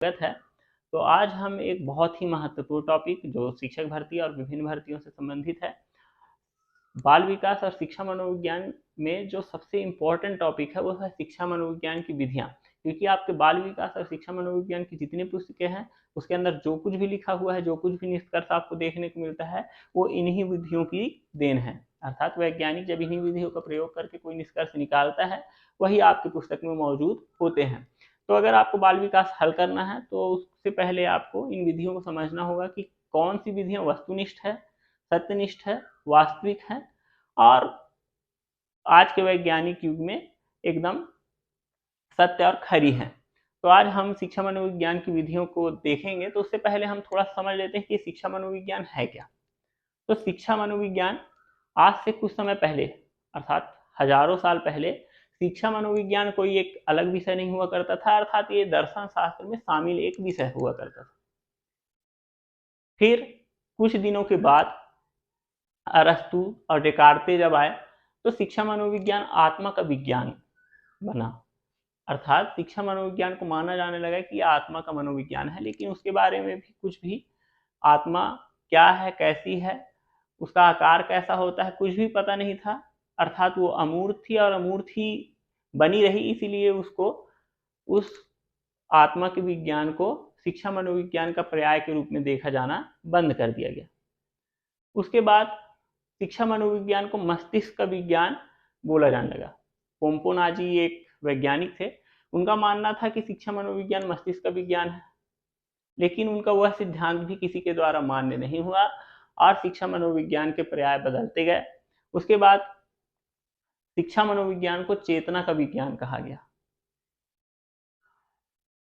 स्वागत है। तो आज हम एक बहुत ही महत्वपूर्ण टॉपिक जो शिक्षक भर्ती और विभिन्न भर्तियों से संबंधित है, बाल विकास और शिक्षा मनोविज्ञान में जो सबसे इम्पोर्टेंट टॉपिक है वो है शिक्षा मनोविज्ञान की विधियाँ। क्योंकि आपके बाल विकास और शिक्षा मनोविज्ञान की जितनी पुस्तकें हैं उसके अंदर जो कुछ भी लिखा हुआ है, जो कुछ भी निष्कर्ष आपको देखने को मिलता है, वो इन्हीं विधियों की देन है। अर्थात वैज्ञानिक जब इन्हीं विधियों का प्रयोग करके कोई निष्कर्ष निकालता है वही आपकी पुस्तक में मौजूद होते हैं। तो अगर आपको बाल विकास हल करना है तो उससे पहले आपको इन विधियों को समझना होगा कि कौन सी विधियां वस्तुनिष्ठ है, सत्यनिष्ठ है, वास्तविक है और आज के वैज्ञानिक युग में एकदम सत्य और खरी है। तो आज हम शिक्षा मनोविज्ञान की विधियों को देखेंगे। तो उससे पहले हम थोड़ा समझ लेते हैं कि शिक्षा मनोविज्ञान है क्या। तो शिक्षा मनोविज्ञान आज से कुछ समय पहले अर्थात हजारों साल पहले शिक्षा मनोविज्ञान कोई एक अलग विषय नहीं हुआ करता था, अर्थात ये दर्शन शास्त्र में शामिल एक विषय हुआ करता था। फिर कुछ दिनों के बाद अरस्तु और डेकार्ते जब आए तो शिक्षा मनोविज्ञान आत्मा का विज्ञान बना। अर्थात शिक्षा मनोविज्ञान को माना जाने लगा कि आत्मा का मनोविज्ञान है, लेकिन उसके बारे में भी कुछ भी आत्मा क्या है, कैसी है, उसका आकार कैसा होता है, कुछ भी पता नहीं था। अर्थात वो अमूर्त थी और अमूर्त ही बनी रही, इसीलिए उसको उस आत्मा के विज्ञान को शिक्षा मनोविज्ञान का पर्याय के रूप में देखा जाना बंद कर दिया गया। उसके बाद शिक्षा मनोविज्ञान को मस्तिष्क का विज्ञान बोला जाने लगा। पोम्पोनाजी एक वैज्ञानिक थे, उनका मानना था कि शिक्षा मनोविज्ञान मस्तिष्क का विज्ञान है, लेकिन उनका वह सिद्धांत भी किसी के द्वारा मान्य नहीं हुआ और शिक्षा मनोविज्ञान के पर्याय बदलते गए। उसके बाद शिक्षा मनोविज्ञान को चेतना का विज्ञान कहा गया,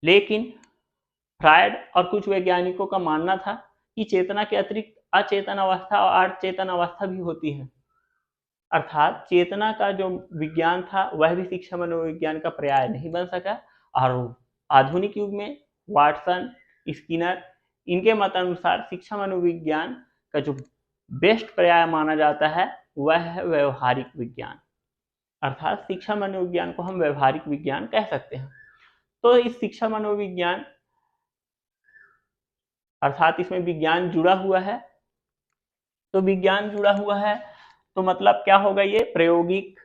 लेकिन फ्रायड और कुछ वैज्ञानिकों का मानना था कि चेतना के अतिरिक्त अचेतन अवस्था और अचेतन अवस्था भी होती है। अर्थात चेतना का जो विज्ञान था वह भी शिक्षा मनोविज्ञान का पर्याय नहीं बन सका। और आधुनिक युग में वाटसन, स्किनर, इनके मतानुसार शिक्षा मनोविज्ञान का जो बेस्ट पर्याय माना जाता है वह है व्यवहारिक विज्ञान। अर्थात शिक्षा मनोविज्ञान को हम व्यवहारिक विज्ञान कह सकते हैं। तो इस शिक्षा मनोविज्ञान अर्थात इसमें विज्ञान जुड़ा हुआ है। तो विज्ञान जुड़ा हुआ है तो मतलब क्या होगा, ये प्रायोगिक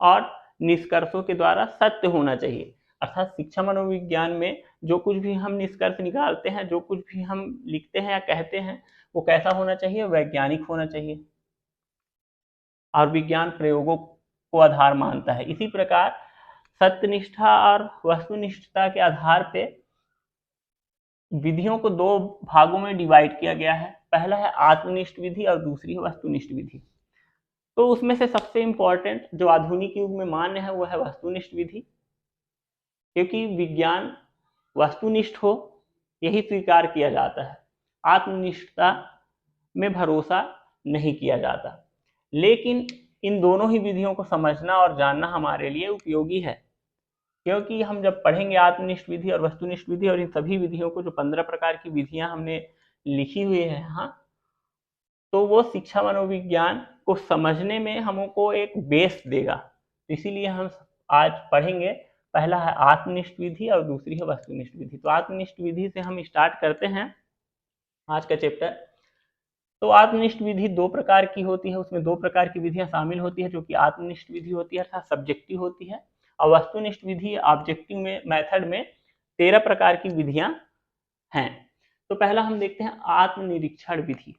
और निष्कर्षों के द्वारा सत्य होना चाहिए। अर्थात शिक्षा मनोविज्ञान में जो कुछ भी हम निष्कर्ष निकालते हैं, जो कुछ भी हम लिखते हैं या कहते हैं, वो कैसा होना चाहिए, वैज्ञानिक होना चाहिए और विज्ञान प्रयोगों को आधार मानता है। इसी प्रकार सत्यनिष्ठा और वस्तुनिष्ठता के आधार पे विधियों को दो भागों में डिवाइड किया गया है। पहला है आत्मनिष्ठ विधि और दूसरी है वस्तुनिष्ठ विधि। तो उसमें से सबसे इंपॉर्टेंट जो आधुनिक युग में मान्य है वो है वस्तुनिष्ठ विधि, क्योंकि विज्ञान वस्तुनिष्ठ हो यही स्वीकार किया जाता है, आत्मनिष्ठता में भरोसा नहीं किया जाता। लेकिन इन दोनों ही विधियों को समझना और जानना हमारे लिए उपयोगी है, क्योंकि हम जब पढ़ेंगे आत्मनिष्ठ विधि और वस्तुनिष्ठ विधि और इन सभी विधियों को, जो 15 प्रकार की विधियां हमने लिखी हुई है यहाँ, तो वो शिक्षा मनोविज्ञान को समझने में हमको एक बेस देगा। इसीलिए हम आज पढ़ेंगे, पहला है आत्मनिष्ठ विधि और दूसरी है वस्तुनिष्ठ विधि। तो आत्मनिष्ठ विधि से हम स्टार्ट करते हैं आज का चैप्टर। तो आत्मनिष्ठ विधि दो प्रकार की होती है, उसमें दो प्रकार की विधियां शामिल होती है, जो कि आत्मनिष्ठ विधि होती है अर्थात सब्जेक्टिव होती है, और वस्तुनिष्ठ विधि ऑब्जेक्टिव में मेथड में 13 प्रकार की विधियां हैं। तो पहला हम देखते हैं आत्मनिरीक्षण विधि।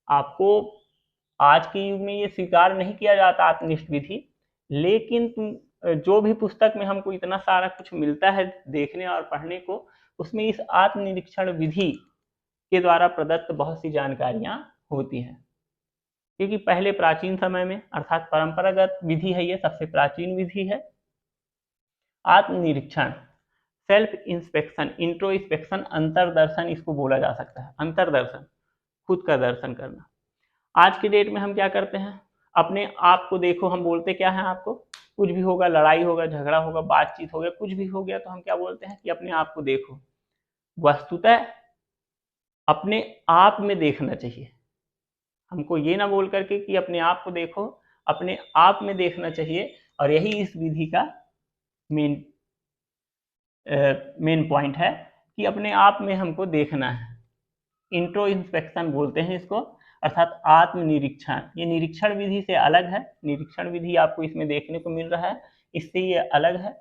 आपको आज के युग में ये स्वीकार नहीं किया जाता आत्मनिष्ठ विधि, लेकिन जो भी पुस्तक में हमको इतना सारा कुछ मिलता है देखने और पढ़ने को, उसमें इस आत्मनिरीक्षण विधि के द्वारा प्रदत्त बहुत सी जानकारियां होती हैं। क्योंकि पहले प्राचीन समय में अर्थात परंपरागत विधि है, ये सबसे प्राचीन विधि है। आत्मनिरीक्षण, सेल्फ इंस्पेक्शन, इंट्रोस्पेक्शन, अंतर्दर्शन इसको बोला जा सकता है। अंतर्दर्शन, खुद का दर्शन करना। आज के डेट में हम क्या करते हैं, अपने आप को देखो, हम बोलते क्या है आपको, कुछ भी होगा, लड़ाई होगा, झगड़ा होगा, बातचीत हो गया, कुछ भी हो गया, तो हम क्या बोलते हैं कि अपने आप को देखो। वस्तुतः अपने आप में देखना चाहिए, हमको ये ना बोल करके कि अपने आप को देखो, अपने आप में देखना चाहिए। और यही इस विधि का मेन पॉइंट है कि अपने आप में हमको देखना है। इंट्रो इंस्पेक्शन बोलते हैं इसको, अर्थात आत्मनिरीक्षण। ये निरीक्षण विधि से अलग है, निरीक्षण विधि आपको इसमें देखने को मिल रहा है, इससे ये अलग है।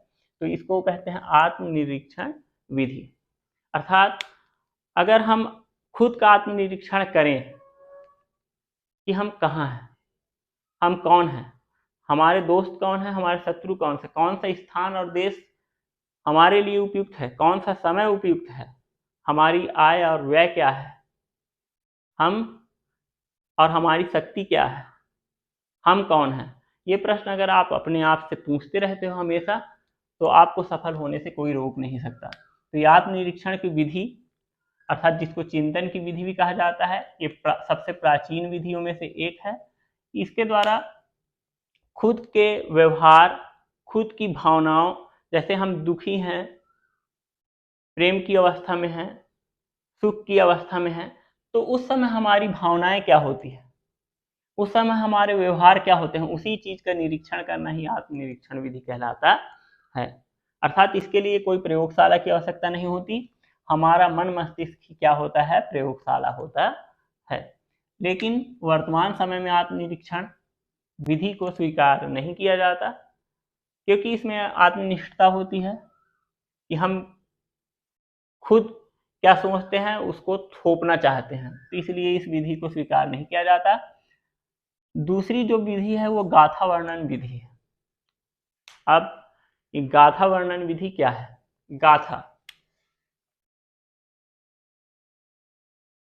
तो इसको कहते हैं आत्मनिरीक्षण विधि। अर्थात अगर हम खुद का आत्मनिरीक्षण करें कि हम कहाँ हैं, हम कौन हैं, हमारे दोस्त कौन है, हमारे शत्रु कौन से, कौन सा स्थान और देश हमारे लिए उपयुक्त है, कौन सा समय उपयुक्त है, हमारी आय और व्यय क्या है, हम और हमारी शक्ति क्या है, हम कौन हैं, ये प्रश्न अगर आप अपने आप से पूछते रहते हो हमेशा, तो आपको सफल होने से कोई रोक नहीं सकता। तो ये आत्मनिरीक्षण की विधि, अर्थात जिसको चिंतन की विधि भी कहा जाता है, ये सबसे प्राचीन विधियों में से एक है। इसके द्वारा खुद के व्यवहार, खुद की भावनाओं, जैसे हम दुखी हैं, प्रेम की अवस्था में हैं, सुख की अवस्था में हैं, तो उस समय हमारी भावनाएं क्या होती है, उस समय हमारे व्यवहार क्या होते हैं, उसी चीज का निरीक्षण करना ही आत्मनिरीक्षण विधि कहलाता है। अर्थात इसके लिए कोई प्रयोगशाला की आवश्यकता नहीं होती, हमारा मन मस्तिष्क क्या होता है, प्रयोगशाला होता है। लेकिन वर्तमान समय में आत्मनिरीक्षण विधि को स्वीकार नहीं किया जाता, क्योंकि इसमें आत्मनिष्ठता होती है कि हम खुद क्या सोचते हैं उसको थोपना चाहते हैं, तो इसलिए इस विधि को स्वीकार नहीं किया जाता। दूसरी जो विधि है वो गाथा वर्णन विधि है। अब ये गाथा वर्णन विधि क्या है? गाथा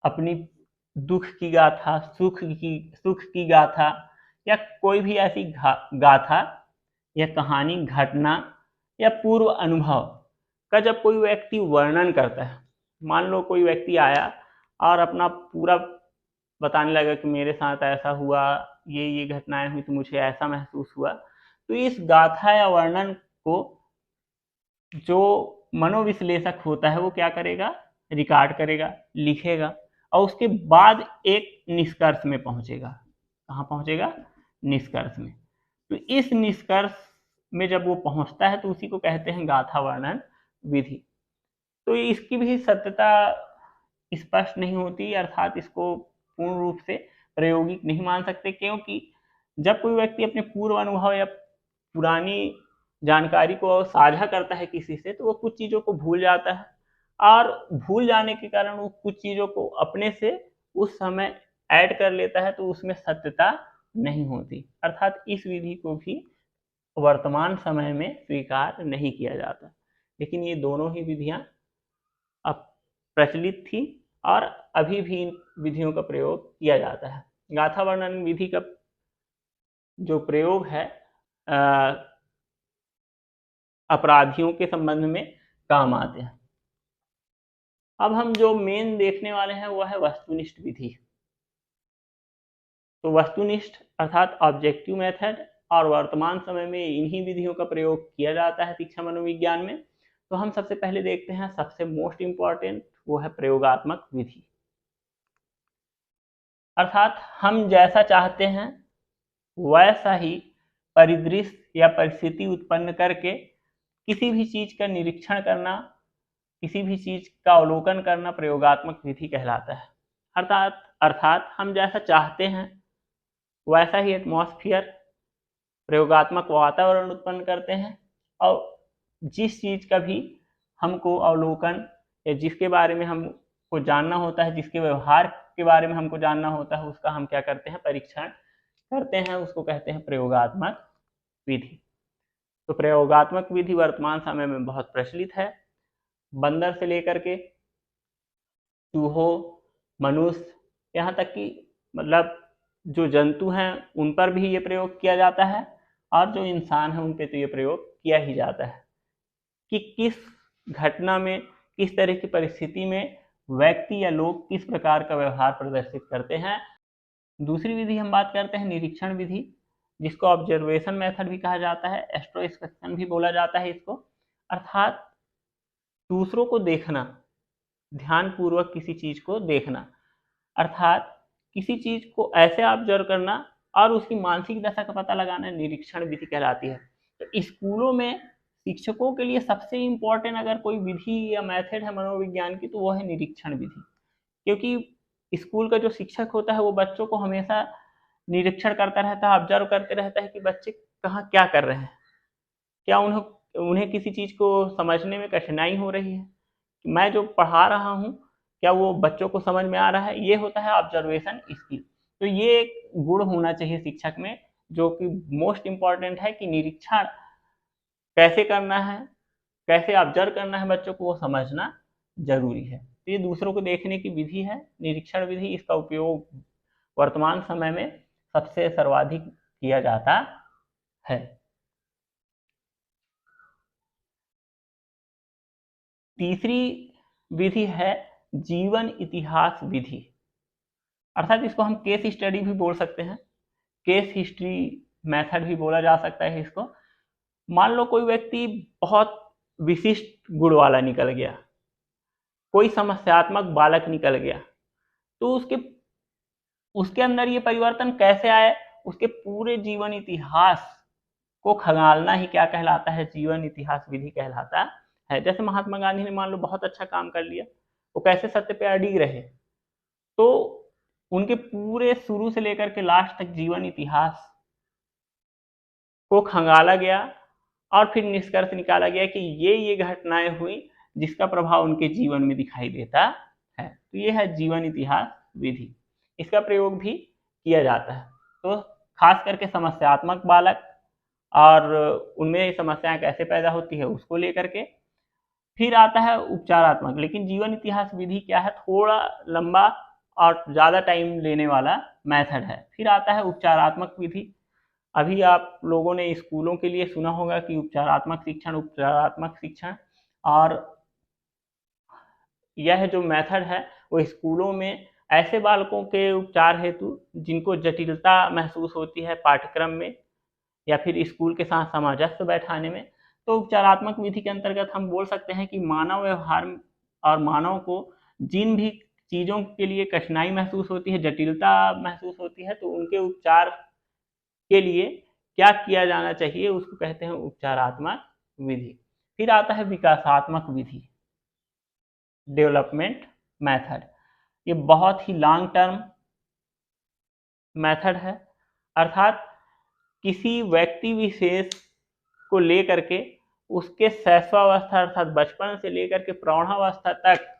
अपनी दुख की गाथा, सुख की गाथा, या कोई भी ऐसी गाथा या कहानी, घटना या पूर्व अनुभव का जब कोई व्यक्ति वर्णन करता है, मान लो कोई व्यक्ति आया और अपना पूरा बताने लगा कि मेरे साथ ऐसा हुआ, ये घटनाएं हुई, तो मुझे ऐसा महसूस हुआ, तो इस गाथा या वर्णन को जो मनोविश्लेषक होता है वो क्या करेगा, रिकॉर्ड करेगा, लिखेगा, और उसके बाद एक निष्कर्ष में पहुंचेगा। कहाँ पहुंचेगा? निष्कर्ष में। तो इस निष्कर्ष में जब वो पहुंचता है तो उसी को कहते हैं गाथा वर्णन विधि। तो इसकी भी सत्यता स्पष्ट नहीं होती, अर्थात इसको पूर्ण रूप से प्रायोगिक नहीं मान सकते, क्योंकि जब कोई व्यक्ति अपने पूर्व अनुभव या पुरानी जानकारी को साझा करता है किसी से, तो वो कुछ चीज़ों को भूल जाता है, और भूल जाने के कारण वो कुछ चीज़ों को अपने से उस समय ऐड कर लेता है, तो उसमें सत्यता नहीं होती। अर्थात इस विधि को भी वर्तमान समय में स्वीकार नहीं किया जाता। लेकिन ये दोनों ही विधियां अब प्रचलित थी और अभी भी इन विधियों का प्रयोग किया जाता है। गाथा वर्णन विधि का जो प्रयोग है अपराधियों के संबंध में काम आते हैं। अब हम जो मेन देखने वाले हैं वो है वस्तुनिष्ठ विधि। तो वस्तुनिष्ठ अर्थात ऑब्जेक्टिव मेथड, और वर्तमान समय में इन्हीं विधियों का प्रयोग किया जाता है शिक्षा मनोविज्ञान में। तो हम सबसे पहले देखते हैं सबसे मोस्ट इम्पॉर्टेंट, वो है प्रयोगात्मक विधि। अर्थात हम जैसा चाहते हैं वैसा ही परिदृश्य या परिस्थिति उत्पन्न करके किसी भी चीज का निरीक्षण करना, किसी भी चीज का अवलोकन करना प्रयोगात्मक विधि कहलाता है। अर्थात हम जैसा चाहते हैं वैसा ही एटमॉस्फेयर, प्रयोगात्मक वातावरण उत्पन्न करते हैं, और जिस चीज का भी हमको अवलोकन या जिसके बारे में हमको जानना होता है, जिसके व्यवहार के बारे में हमको जानना होता है, उसका हम क्या करते हैं, परीक्षण करते हैं, उसको कहते हैं प्रयोगात्मक विधि। तो प्रयोगात्मक विधि वर्तमान समय में बहुत प्रचलित है। बंदर से लेकर के चूहों, मनुष्य, यहाँ तक कि मतलब जो जंतु हैं उन पर भी ये प्रयोग किया जाता है, और जो इंसान है उन पे तो ये प्रयोग किया ही जाता है कि किस घटना में, किस तरह की परिस्थिति में व्यक्ति या लोग किस प्रकार का व्यवहार प्रदर्शित करते हैं। दूसरी विधि हम बात करते हैं निरीक्षण विधि, जिसको ऑब्जर्वेशन मेथड भी कहा जाता है, एस्ट्रोस्पेक्शन भी बोला जाता है इसको। अर्थात दूसरों को देखना, ध्यानपूर्वक किसी चीज को देखना, अर्थात किसी चीज को ऐसे ऑब्जर्व करना और उसकी मानसिक दशा का पता लगाना निरीक्षण विधि कहलाती है। तो स्कूलों में शिक्षकों के लिए सबसे इम्पोर्टेंट अगर कोई विधि या मेथड है मनोविज्ञान की, तो वो है निरीक्षण विधि। क्योंकि स्कूल का जो शिक्षक होता है वो बच्चों को हमेशा निरीक्षण करता रहता है, ऑब्जर्व करते रहता है कि बच्चे कहाँ क्या कर रहे हैं, क्या उन्हें उन्हें किसी चीज़ को समझने में कठिनाई हो रही है, मैं जो पढ़ा रहा हूँ क्या वो बच्चों को समझ में आ रहा है। ये होता है ऑब्जर्वेशन स्किल। तो ये एक गुण होना चाहिए शिक्षक में, जो कि मोस्ट इम्पॉर्टेंट है कि निरीक्षण कैसे करना है, कैसे ऑब्जर्व करना है बच्चों को, वो समझना जरूरी है। तो ये दूसरों को देखने की विधि है, निरीक्षण विधि। इसका उपयोग वर्तमान समय में सबसे सर्वाधिक किया जाता है। तीसरी विधि है जीवन इतिहास विधि, अर्थात इसको हम केस स्टडी भी बोल सकते हैं, केस हिस्ट्री मेथड भी बोला जा सकता है इसको। मान लो कोई व्यक्ति बहुत विशिष्ट गुण वाला निकल गया, कोई समस्यात्मक बालक निकल गया, तो उसके अंदर ये परिवर्तन कैसे आए, उसके पूरे जीवन इतिहास को खंगालना ही क्या कहलाता है, जीवन इतिहास विधि कहलाता है। जैसे महात्मा गांधी ने मान लो बहुत अच्छा काम कर लिया, वो कैसे सत्य पे अडिग रहे, तो उनके पूरे शुरू से लेकर के लास्ट तक जीवन इतिहास को खंगाला गया और फिर निष्कर्ष निकाला गया कि ये घटनाएं हुई जिसका प्रभाव उनके जीवन में दिखाई देता है। तो ये है जीवन इतिहास विधि, इसका प्रयोग भी किया जाता है। तो खास करके समस्यात्मक बालक और उनमें समस्याएं कैसे पैदा होती है उसको लेकर के। फिर आता है उपचारात्मक, लेकिन जीवन इतिहास विधि क्या है, थोड़ा लंबा और ज़्यादा टाइम लेने वाला मेथड है। फिर आता है उपचारात्मक विधि। अभी आप लोगों ने स्कूलों के लिए सुना होगा कि उपचारात्मक शिक्षण, और यह जो मेथड है वो स्कूलों में ऐसे बालकों के उपचार हेतु जिनको जटिलता महसूस होती है पाठ्यक्रम में या फिर स्कूल के साथ सामंजस्य बैठाने में, तो उपचारात्मक विधि के अंतर्गत हम बोल सकते हैं कि मानव व्यवहार और मानव को जिन भी चीज़ों के लिए कठिनाई महसूस होती है, जटिलता महसूस होती है, तो उनके उपचार के लिए क्या किया जाना चाहिए उसको कहते हैं उपचारात्मक विधि। फिर आता है विकासात्मक विधि, डेवलपमेंट मेथड। ये बहुत ही लॉन्ग टर्म मेथड है, अर्थात किसी व्यक्ति विशेष को लेकर के उसके शैशवावस्था अर्थात बचपन से लेकर के प्रौढ़ावस्था तक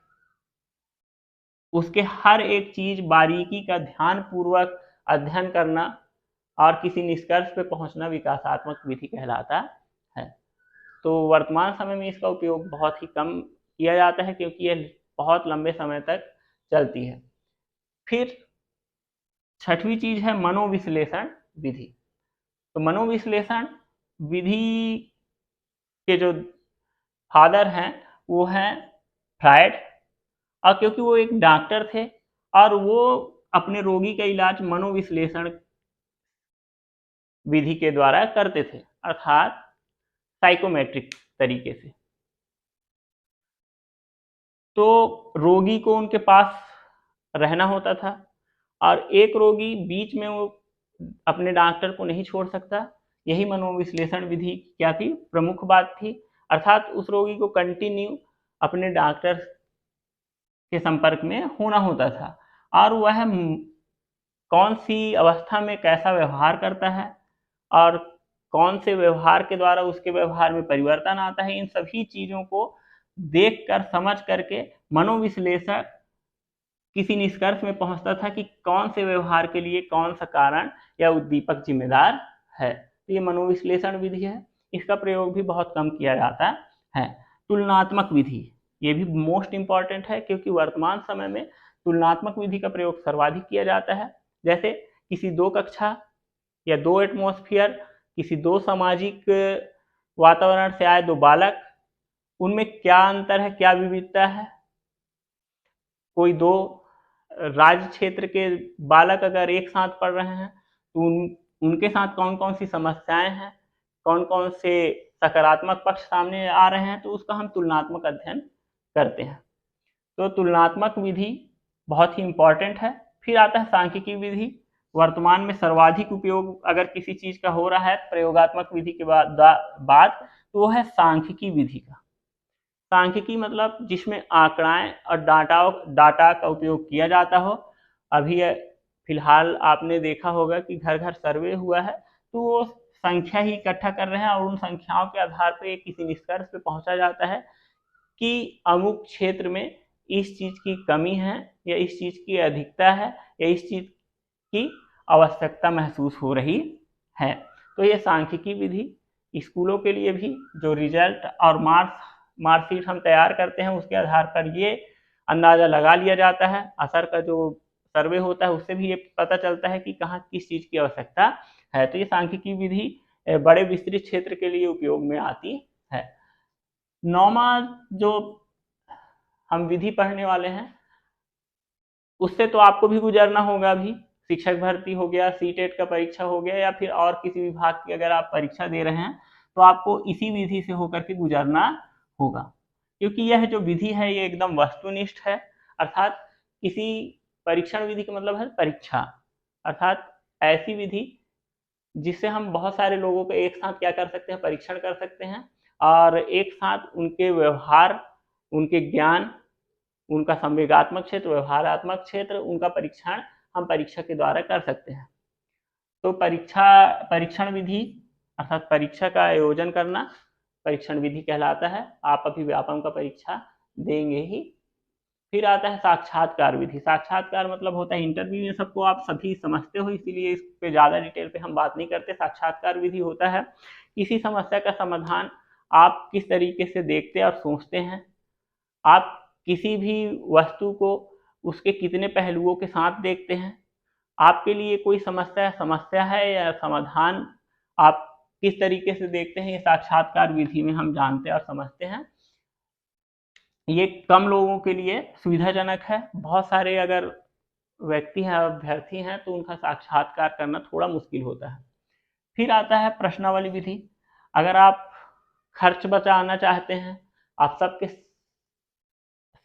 उसके हर एक चीज बारीकी का ध्यान पूर्वक अध्ययन करना और किसी निष्कर्ष पे पहुंचना विकासात्मक विधि कहलाता है। तो वर्तमान समय में इसका उपयोग बहुत ही कम किया जाता है क्योंकि यह बहुत लंबे समय तक चलती है। फिर छठवीं चीज है मनोविश्लेषण विधि। तो मनोविश्लेषण विधि के जो फादर हैं वो हैं फ्रायड, और क्योंकि वो एक डॉक्टर थे और वो अपने रोगी का इलाज मनोविश्लेषण विधि के द्वारा करते थे, अर्थात साइकोमेट्रिक तरीके से। तो रोगी को उनके पास रहना होता था और एक रोगी बीच में वो अपने डॉक्टर को नहीं छोड़ सकता। यही मनोविश्लेषण विधि क्या थी, प्रमुख बात थी, अर्थात उस रोगी को कंटिन्यू अपने डॉक्टर के संपर्क में होना होता था और वह कौन सी अवस्था में कैसा व्यवहार करता है और कौन से व्यवहार के द्वारा उसके व्यवहार में परिवर्तन आता है, इन सभी चीज़ों को देखकर समझ करके मनोविश्लेषक किसी निष्कर्ष में पहुंचता था कि कौन से व्यवहार के लिए कौन सा कारण या उद्दीपक जिम्मेदार है। तो ये मनोविश्लेषण विधि है, इसका प्रयोग भी बहुत कम किया जाता है। तुलनात्मक विधि, ये भी मोस्ट इम्पॉर्टेंट है क्योंकि वर्तमान समय में तुलनात्मक विधि का प्रयोग सर्वाधिक किया जाता है। जैसे किसी दो कक्षा या दो एटमॉस्फेयर, किसी दो सामाजिक वातावरण से आए दो बालक, उनमें क्या अंतर है, क्या विविधता है। कोई दो राज्य क्षेत्र के बालक अगर एक साथ पढ़ रहे हैं तो उनके साथ कौन कौन सी समस्याएं हैं, कौन कौन से सकारात्मक पक्ष सामने आ रहे हैं, तो उसका हम तुलनात्मक अध्ययन करते हैं। तो तुलनात्मक विधि बहुत ही इम्पॉर्टेंट है। फिर आता है सांख्यिकी विधि। वर्तमान में सर्वाधिक उपयोग अगर किसी चीज का हो रहा है प्रयोगात्मक विधि के बाद तो वो है सांख्यिकी विधि का। सांख्यिकी मतलब जिसमें आंकड़ाएं और डाटा का उपयोग किया जाता हो। अभी फिलहाल आपने देखा होगा कि घर घर सर्वे हुआ है, तो वो संख्या ही इकट्ठा कर रहे हैं और उन संख्याओं के आधार पर किसी निष्कर्ष पे पहुंचा जाता है कि अमुक क्षेत्र में इस चीज की कमी है या इस चीज की अधिकता है या इस चीज की आवश्यकता महसूस हो रही है। तो ये सांख्यिकी विधि स्कूलों के लिए भी जो रिजल्ट और मार्कशीट हम तैयार करते हैं उसके आधार पर ये अंदाजा लगा लिया जाता है। असर का जो सर्वे होता है उससे भी ये पता चलता है कि कहाँ किस चीज की आवश्यकता है। तो ये सांख्यिकी विधि बड़े विस्तृत क्षेत्र के लिए उपयोग में आती है। 9वां जो हम विधि पढ़ने वाले हैं उससे तो आपको भी गुजरना होगा। अभी शिक्षक भर्ती हो गया, सीटेट का परीक्षा हो गया या फिर और किसी विभाग की अगर आप परीक्षा दे रहे हैं तो आपको इसी विधि से होकर के गुजरना होगा, क्योंकि यह जो विधि है ये एकदम वस्तुनिष्ठ है। अर्थात किसी परीक्षण विधि का मतलब है परीक्षा, अर्थात ऐसी विधि जिससे हम बहुत सारे लोगों को एक साथ क्या कर सकते हैं, परीक्षण कर सकते हैं और एक साथ उनके व्यवहार, उनके ज्ञान, उनका संवेगात्मक क्षेत्र, व्यवहारात्मक क्षेत्र, उनका परीक्षण हम परीक्षा के द्वारा कर सकते हैं। तो परीक्षण विधि अर्थात परीक्षा का आयोजन करना परीक्षण विधि कहलाता है। आप अभी व्यापम का परीक्षा देंगे ही। फिर आता है साक्षात्कार विधि। साक्षात्कार मतलब होता है इंटरव्यू, ये सबको आप सभी समझते हो इसीलिए इस पे ज़्यादा डिटेल पे हम बात नहीं करते। साक्षात्कार विधि होता है किसी समस्या का समाधान आप किस तरीके से देखते और सोचते हैं, आप किसी भी वस्तु को उसके कितने पहलुओं के साथ देखते हैं, आपके लिए कोई समस्या है या समाधान आप किस तरीके से देखते हैं, ये साक्षात्कार विधि में हम जानते और समझते हैं। ये कम लोगों के लिए सुविधाजनक है। बहुत सारे अगर व्यक्ति हैं, अभ्यर्थी हैं तो उनका साक्षात्कार करना थोड़ा मुश्किल होता है। फिर आता है प्रश्नावली विधि। अगर आप खर्च बचाना चाहते हैं, आप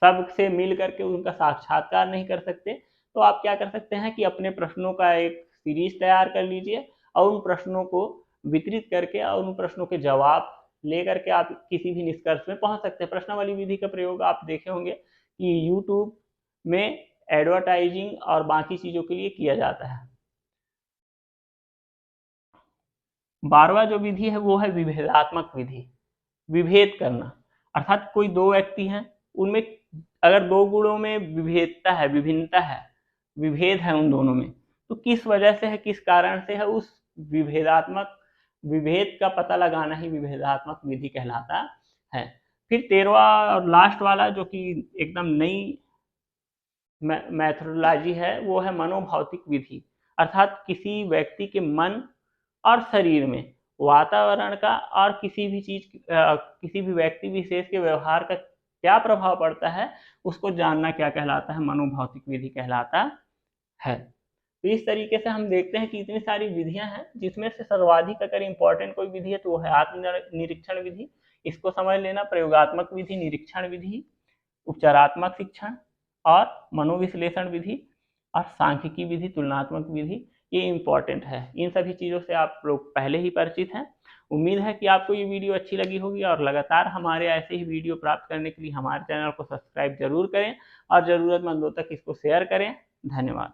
सबसे मिल करके उनका साक्षात्कार नहीं कर सकते, तो आप क्या कर सकते हैं कि अपने प्रश्नों का एक सीरीज तैयार कर लीजिए और उन प्रश्नों को वितरित करके और उन प्रश्नों के जवाब लेकर के आप किसी भी निष्कर्ष में पहुंच सकते हैं। प्रश्नावली विधि का प्रयोग आप देखे होंगे कि यूट्यूब में एडवर्टाइजिंग और बाकी चीजों के लिए किया जाता है। 12वां जो विधि है वो है विभेदात्मक विधि। विभेद करना अर्थात कोई दो व्यक्ति हैं, उनमें अगर दो गुणों में विभेदता है, विभिन्नता है, विभेद है उन दोनों में, तो किस वजह से है, किस कारण से है, उस विभेद का पता लगाना ही विभेदात्मक विधि कहलाता है। फिर 13वां और लास्ट वाला जो कि एकदम नई मैथोडोलॉजी है वो है मनोभौतिक विधि। अर्थात किसी व्यक्ति के मन और शरीर में वातावरण का और किसी भी व्यक्ति विशेष के व्यवहार का क्या प्रभाव पड़ता है उसको जानना क्या कहलाता है, मनोभौतिक विधि कहलाता है। तो इस तरीके से हम देखते हैं कि इतनी सारी विधियां हैं जिसमें से सर्वाधिक अगर इम्पोर्टेंट कोई विधि है तो वो है आत्मनिरीक्षण विधि। इसको समझ लेना। प्रयोगात्मक विधि, निरीक्षण विधि, उपचारात्मक शिक्षण और मनोविश्लेषण विधि और सांख्यिकी विधि, तुलनात्मक विधि, ये इम्पॉर्टेंट है। इन सभी चीज़ों से आप लोग पहले ही परिचित हैं। उम्मीद है कि आपको ये वीडियो अच्छी लगी होगी और लगातार हमारे ऐसे ही वीडियो प्राप्त करने के लिए हमारे चैनल को सब्सक्राइब जरूर करें और ज़रूरतमंदों तक इसको शेयर करें। धन्यवाद।